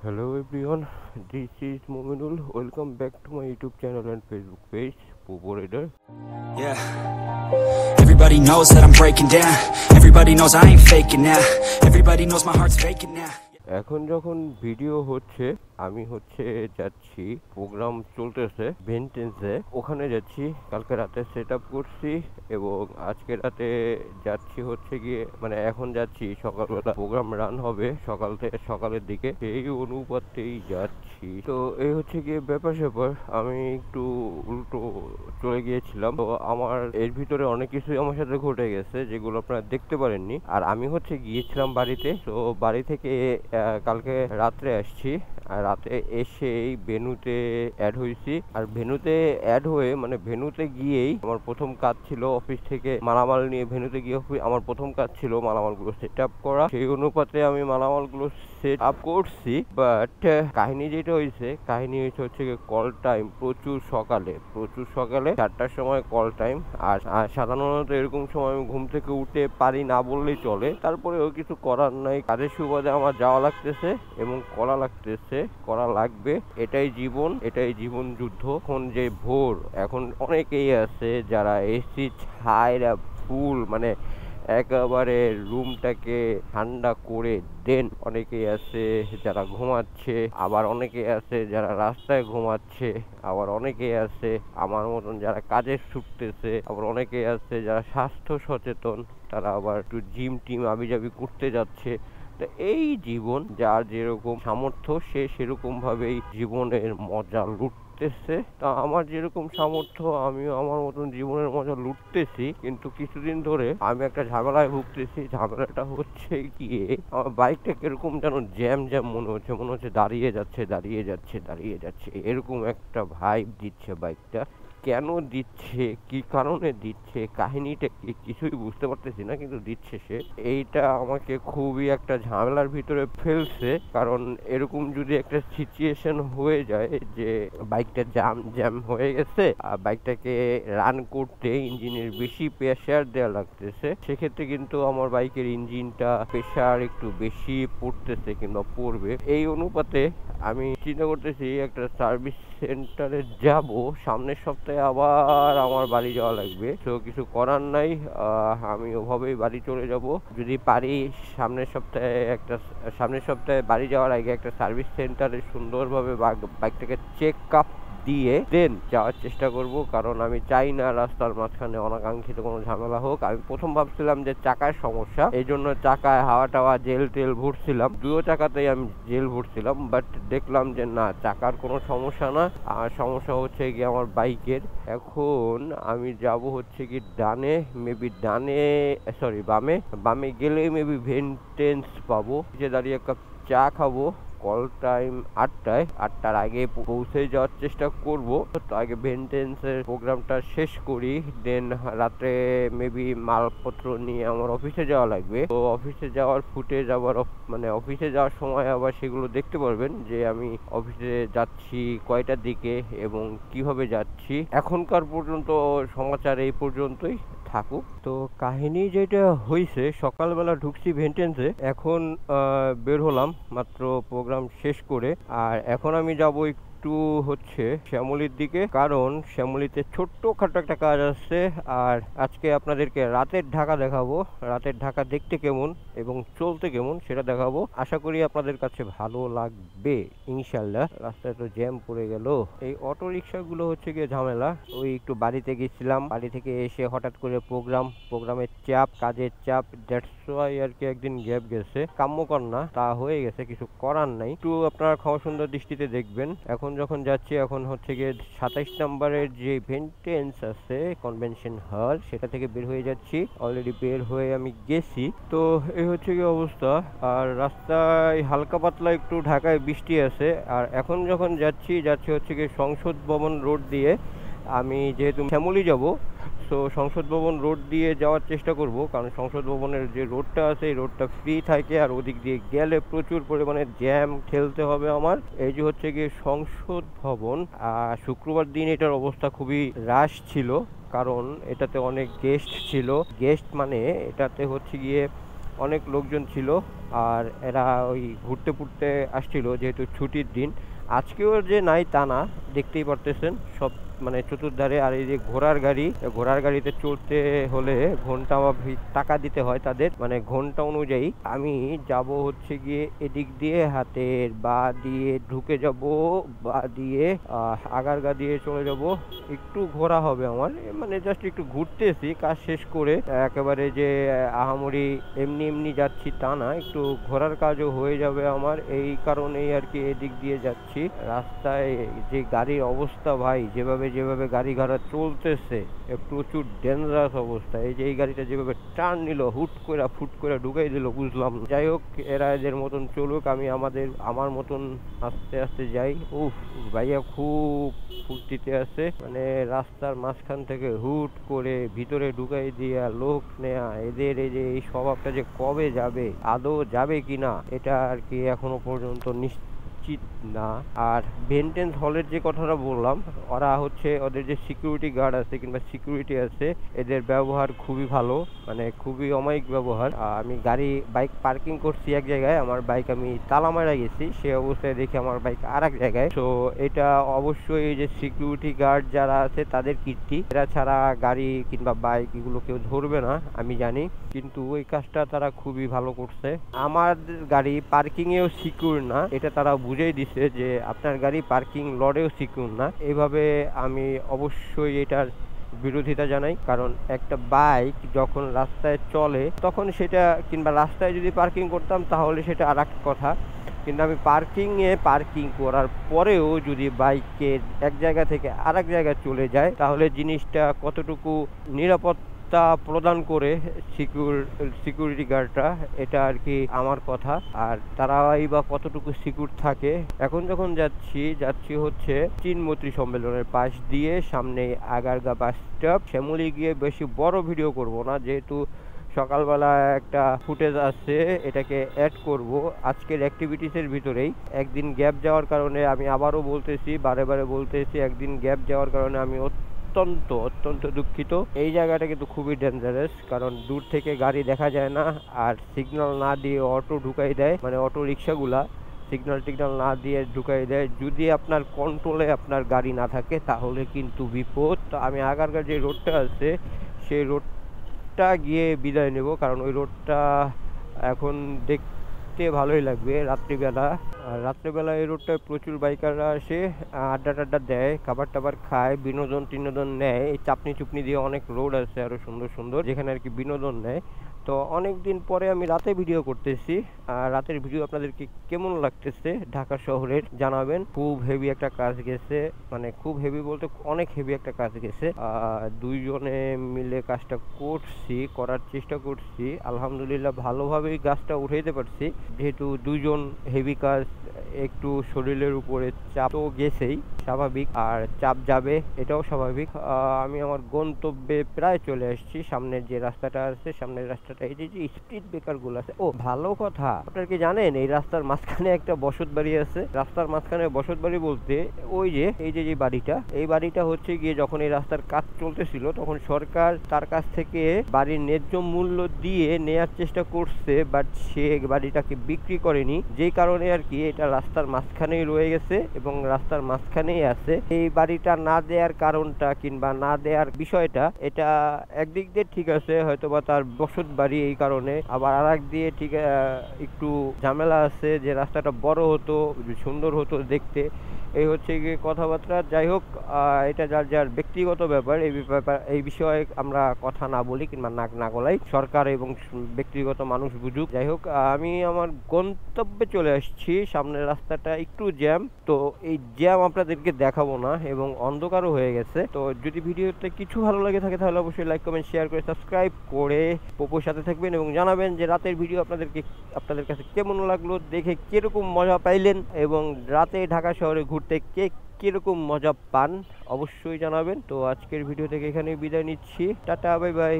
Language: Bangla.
Hello everyone, this is Mominul. Welcome back to my YouTube channel and Facebook page, Popo Raider. Yeah. Everybody knows that I'm breaking down. Everybody knows I ain't faking now. Everybody knows my heart's faking now. এখন যখন ভিডিও হচ্ছে আমি যাচ্ছি প্রোগ্রাম চলতেছে ভেন্টেন্সে, ওখানে যাচ্ছি। কালকে রাতে সেট আপ করছি এবং আজকে রাতে যাচ্ছি গিয়ে এখন যাচ্ছি। সকালবেলা প্রোগ্রাম রান হবে সকালের দিকে, সেই অনুপাতেই যাচ্ছি। তো এই গিয়ে ব্যাপার স্যাপার, আমি একটু উল্টো চলে গিয়েছিলাম। তো আমার এর ভিতরে অনেক কিছুই আমার সাথে ঘটে গেছে যেগুলো আপনারা দেখতে পারেননি। আর আমি গিয়েছিলাম বাড়িতে। তো বাড়ি থেকে কালকে রাত্রে আসছি, আর রাতে এসেই ভেন্যুতে অ্যাড হয়েছি। আর ভেন্যুতে অ্যাড হয়ে ভেন্যুতে গিয়েই আমার প্রথম কাজ ছিল অফিস থেকে মালামাল নিয়ে ভেন্যুতে গিয়ে আমার প্রথম কাজ ছিল মালামালগুলো সেট আপ করা। সেই অনুপাতে আমি মালামালগুলো সেট আপ করছি। বাট কাহিনী যেটা হয়েছে কল টাইম প্রচুর সকালে 4টার সময় কল টাইম। আর সাধারণত এরকম সময় আমি ঘুম থেকে উঠতে পারি না বললেই চলে। তারপরেও কিছু করার নাই, কাজের সুবাদে আমার যাওয়া লাগতেছে এবং করা লাগবে। এটাই জীবন যুদ্ধ। এখন যে ভোর, এখন অনেকেই আছে যারা এসি ছাইরা ফুল একেবারে রুমটাকে ঠান্ডা করে দেন। অনেকেই আছে যারা ঘুমাচ্ছে, আবার অনেকে আছে যারা রাস্তায় ঘুমাচ্ছে, আবার অনেকে আছে আমার মতন যারা কাজে ছুটতেছে, আবার অনেকে আছে যারা স্বাস্থ্য সচেতন, তারা আবার একটু জিম টিম আবিজাবি করতে যাচ্ছে। তো এই জীবন, যার যেরকম সামর্থ্য সে সেরকম ভাবেই জীবনের মজা লুটতেছে। তা আমার যেরকম সামর্থ্য আমিও আমার মতন জীবনের মজা লুটতেছি। কিন্তু কিছুদিন ধরে আমি একটা ঝামেলায় ভুগতেছি। ঝামেলাটা গিয়ে আমার বাইকটা কিরকম যেন জ্যাম মনে হচ্ছে দাঁড়িয়ে যাচ্ছে এরকম একটা ভাইব দিচ্ছে বাইকটা। কেন দিচ্ছে, কি কারণে দিচ্ছে, কাহিনীটা কি, কিছুই বুঝতে পারতেছি না, কিন্তু দিচ্ছে সে। এইটা আমাকে খুবই একটা ঝামেলার ভিতরে ফেলছে। কারণ এরকম যদি একটা সিচুয়েশন হয়ে যায় যে বাইকটা জ্যাম হয়ে গেছে আর বাইকটাকে রান করতে ইঞ্জিনের বেশি প্রেসার দেওয়া লাগতেছে, সেক্ষেত্রে কিন্তু আমার বাইকের ইঞ্জিনটা প্রেসার একটু বেশি পড়তেছে কিংবা পড়বে। এই অনুপাতে আমি চিন্তা করতেছি একটা সার্ভিস সেন্টারে যাব। সামনের সপ্তাহে আবার আমার বাড়ি যাওয়া লাগবে। তো কিছু করার নাই, আমি ওভাবেই বাড়ি চলে যাব। যদি পারি সামনের সপ্তাহে বাড়ি যাওয়ার আগে একটা সার্ভিস সেন্টারে সুন্দরভাবে বাইকটাকে চেক আপ দিয়ে দেন যাওয়ার চেষ্টা করব। কারণ আমি চাই না রাস্তার মাঝখানে অনাকাঙ্ক্ষিত কোনো ঝামেলা হোক। আমি প্রথম ভাবছিলাম যে চাকার সমস্যা, এই জন্য চাকায় হাওয়া টাওয়া জেল টেল ভরছিলাম, দুটো চাকাতেই আমি জেল ভরছিলাম। বাট দেখলাম যে না, চাকার কোনো সমস্যা না, আর সমস্যা গিয়ে আমার বাইকের। এখন আমি যাব কি বামে গেলে মেবি ভেন্টেন্স পাবো। যে দাঁড়িয়ে এক কাপ চা খাবো। কল টাইম 8টার আগে পৌঁছে যাওয়ার চেষ্টা করব। তো আগে ভেন্টেন্সের প্রোগ্রামটা শেষ করি, দেন রাত্রে মেবি মালপত্র নিয়ে আমার অফিসে যাওয়া লাগবে। তো অফিসে যাওয়ার ফুটেজ আবার অফিসে যাওয়ার সময় আবার সেগুলো দেখতে পারবেন যে আমি অফিসে যাচ্ছি কয়টার দিকে এবং কিভাবে যাচ্ছি। এখনকার পর্যন্ত সমাচার এই পর্যন্তই থাকুক। তো কাহিনী যেটা হয়েছে, সকালবেলা ঢুকছি ভেন্টেন্সে, এখন বের হলাম মাত্র প্রোগ্রাম শেষ করে। আর এখন আমি যাব একটু শ্যামলীর দিকে, কারণ শ্যামলীতে ছোট্টখাটো একটা কাজ আছে। আর আজকে আপনাদেরকে রাতের ঢাকা দেখাবো। রাতের ঢাকা দেখতে কেমন এবং চলতে কেমন সেটা দেখাবো। আশা করি আপনাদের কাছে ভালো লাগবে ইনশাল্লাহ। রাস্তায় তো জ্যাম পড়ে গেল। এই অটো রিক্সাগুলো গিয়ে ঝামেলা। ওই একটু বাড়িতে গেছিলাম, বাড়ি থেকে এসে হঠাৎ করে প্রোগ্রামের চাপ, কাজের চাপ, দ্যাটস ওয়াই আর কি একদিন গ্যাপ গেছে। কাম্যকর না, তা হয়ে গেছে, কিছু করার নাই। একটু আপনারা ক্ষমা সুন্দর দৃষ্টিতে দেখবেন। এখন যখন যাচ্ছি, এখন গিয়ে 27 নম্বরের যে ভেন্টেন্স আছে কনভেনশন হল, সেটা থেকে বের হয়ে যাচ্ছি। অলরেডি বের হয়ে আমি গেছি। তো এই গিয়ে অবস্থা। আর রাস্তায় হালকা পাতলা একটু ঢাকায় বৃষ্টি আছে। আর এখন যখন যাচ্ছি গিয়ে সংসদ ভবন রোড দিয়ে। আমি যেহেতু শ্যামলী যাব, সো সংসদ ভবন রোড দিয়ে যাওয়ার চেষ্টা করব, কারণ সংসদ ভবনের যে রোডটা আছে এই রোডটা ফ্রি থাকে। আর ওদিক দিয়ে গেলে প্রচুর পরিমাণে জ্যাম ঠেলতে হবে আমার। এই যে গিয়ে সংসদ ভবন, শুক্রবার দিন এটার অবস্থা খুবই রাশ ছিল, কারণ এটাতে অনেক গেস্ট ছিল। গেস্ট এটাতে গিয়ে অনেক লোকজন ছিল। আর এরা ওই ঘুরতে ফুরতে আসছিল, যেহেতু ছুটির দিন। আজকেও যে নাই তা না, দেখতেই পারতেছেন সব মানে চতুর্ধারে। আর এই যে ঘোড়ার গাড়িতে চড়তে হলে ঘন্টা মাফিক টাকা দিতে হয় তাদের, মানে ঘন্টা অনুযায়ী। আমি যাব হচ্ছে গিয়ে এদিক দিয়ে হাতের বা দিয়ে ঢুকে যাব, বা দিয়ে আগারগা দিয়ে চলে যাব। একটু ঘোরা হবে আমার, মানে জাস্ট একটু ঘুরতেছি কাজ শেষ করে। একেবারে যে আহামরি এমনি এমনি যাচ্ছি তা না, একটু ঘোরার কাজও হয়ে যাবে আমার, এই কারণেই আর কি এদিক দিয়ে যাচ্ছি। রাস্তায় যে গাড়ির অবস্থা ভাই, যেভাবে গাড়ি ঘোড়া চলতেছে, প্রচুর ডেঞ্জারাস অবস্থা। এই যে এই গাড়িটা যেভাবে টার্ন নিল, ফুট করে ঢুকাই দিল, বুঝলাম না। যাই হোক, এরা এদের মতন চলুক, আমি আমার মতন আস্তে আস্তে যাই। উফ, ভাইয়া খুব ফুর্তিতে আছে, মানে রাস্তার মাঝখান থেকে হুট করে ভিতরে ঢুকাই দিয়া লোক নেয়া, এদের এই যে এই স্বভাবটা যে কবে যাবে, আদৌ যাবে কিনা, এটা আর কি এখনো পর্যন্ত নিশ্চিত না। আর বেন্টেন্স হলের যে কথাটা বললাম, ওরা হচ্ছে ওদের যে সিকিউরিটি গার্ড আছে কিংবা সিকিউরিটি আছে, এদের ব্যবহার খুবই ভালো, মানে খুবই অমায়িক ব্যবহার। আমি বাইক পার্কিং করছি এক জায়গায়, আমার বাইক আমি তালা মারা গেছি, সে অবস্থায় দেখি আমার বাইক আর এক জায়গায়। তো এটা অবশ্যই এই যে সিকিউরিটি গার্ড যারা আছে তাদের কীর্তি, এরা ছাড়া গাড়ি কিংবা বাইক এগুলো কেউ ধরবে না, আমি জানি। কিন্তু ওই কাজটা তারা খুবই ভালো করছে। আমার গাড়ি পার্কিং এও সিকিউর না, এটা তারা বুঝেই দিছে যে আপনার গাড়ি পার্কিং লটেও সিকিউর না। এইভাবে আমি অবশ্যই এটার বিরোধিতা জানাই, কারণ একটা বাইক যখন রাস্তায় চলে তখন সেটা, কিংবা রাস্তায় যদি পার্কিং করতাম তাহলে সেটা আর এক কথা, কিন্তু আমি পার্কিং করার পরেও যদি বাইকের এক জায়গা থেকে আর এক জায়গায় চলে যায়, তাহলে জিনিসটা কতটুকু নিরাপত্তা প্রদান করে সিকিউরিটি গার্ডরা, এটা আর কি আমার কথা। আর তারাই বা কতটুকু সিকিউর থাকে। এখন যখন যাচ্ছি হচ্ছে চিনমৈত্রী সম্মেলনের পাশ দিয়ে, সামনে আগারগা বাস স্টপ। শ্যামলী গিয়ে বেশি বড় ভিডিও করব না, যেহেতু সকালবেলা একটা ফুটেজ আছে, এটাকে অ্যাড করব আজকের অ্যাক্টিভিটিসের ভিতরেই। একদিন গ্যাপ যাওয়ার কারণে, আমি আবারও বলতেছি, বারে বলতেছি, একদিন গ্যাপ যাওয়ার কারণে আমি অত্যন্ত দুঃখিত। এই জায়গাটা কিন্তু খুবই ডেঞ্জারাস, কারণ দূর থেকে গাড়ি দেখা যায় না, আর সিগন্যাল না দিয়ে অটো ঢুকাই দেয়, মানে অটো রিক্সাগুলা সিগন্যাল টিগন্যাল না দিয়ে ঢুকাই দেয়। যদি আপনার কন্ট্রোলে আপনার গাড়ি না থাকে তাহলে কিন্তু বিপদ। তো আমি আগারগার যে রোডটা আছে সেই রোডটা গিয়ে বিদায় নেব, কারণ ওই রোডটা এখন দেখতে ভালোই লাগবে রাত্রিবেলা। আর রাত্রেবেলা এই রোডটায় প্রচুর বাইকাররা আসে, আড্ডা টাড্ডা দেয়, খাবার টাবার খায়, বিনোদন টিনোদন নেয়। এই চাপনি চুপনি দিয়ে অনেক রোড আছে আরো সুন্দর যেখানে আর কি বিনোদন নেয়। তো অনেক দিন পরে আমি রাতে ভিডিও করতেছি, আর রাতের ভিডিও আপনাদেরকে কেমন লাগতেছে ঢাকা শহরের জানাবেন। খুব হেভি একটা কাজ গেছে, মানে খুব হেভি বলতে অনেক হেভি একটা কাজ গেছে। দুইজনে মিলে কাজটা করার চেষ্টা করছি, আলহামদুলিল্লাহ ভালোভাবেই গাছটা উঠাইতে পারছি। যেহেতু দুইজন, হেভি কাজ, একটু শরীরের উপরে চাপ তো গেছেই স্বাভাবিক, আর চাপ যাবে এটাও স্বাভাবিক। আমি আমার গন্তব্যে প্রায় চলে আসছি। সামনের যে রাস্তাটা আছে, সামনের রাস্তাটা, এই যে স্পিড ব্রেকার গুলো আছে, ও ভালো কথা, আপনারা কি জানেন এই রাস্তার মাঝখানে একটা বসত বাড়ি আছে? রাস্তার মাঝখানে বসত বাড়ি বলতে ওই যে এই যে বাড়িটা, এই বাড়িটা হচ্ছে গিয়ে যখন এই রাস্তার কাজ চলতেছিল তখন সরকার তার কাছ থেকে বাড়ির ন্যায্য মূল্য দিয়ে নেয়ার চেষ্টা করছে, বাট সে বাড়িটাকে বিক্রি করেনি, যেই কারণে আর কি এটা রাস্তার মাঝখানেই রয়ে গেছে এবং রাস্তার মাঝখানেই আছে। এই বাড়িটা না দেওয়ার কারণটা কিংবা না দেওয়ার বিষয়টা, এটা একদিক দিয়ে ঠিক আছে, হয়তোবা তার বসত বাড়ি এই কারণে, আবার আর এক দিয়ে ঠিক একটু ঝামেলা আছে যে রাস্তাটা বড় হতো, সুন্দর হতো দেখতে, এই হচ্ছে গিয়ে কথাবার্তা। যাই হোক, এটা যার ব্যক্তিগত ব্যাপার, এই বিষয়ে আমরা কথা না বলি কিংবা নাক না গলাই, সরকার এবং ব্যক্তিগত মানুষ বুঝুক। যাই হোক, আমি আমার গন্তব্যে চলে আসছি। সামনের রাস্তাটা একটু জ্যাম, তো এই জ্যাম আপনাদেরকে দেখাবো না এবং অন্ধকারও হয়ে গেছে। তো যদি ভিডিওতে কিছু ভালো লাগে থাকে তাহলে অবশ্যই লাইক কমেন্ট শেয়ার করে সাবস্ক্রাইব করে পোপোর সাথে থাকবেন এবং জানাবেন যে রাতের ভিডিও আপনাদের কাছে কেমন লাগলো, দেখে কিরকম মজা পাইলেন, এবং রাতে ঢাকা শহরে ঘুরতে কিরকম মজা পান অবশ্যই জানাবেন। তো আজকের ভিডিও থেকে এখানেই বিদায় নিচ্ছি, টাটা, বাই বাই।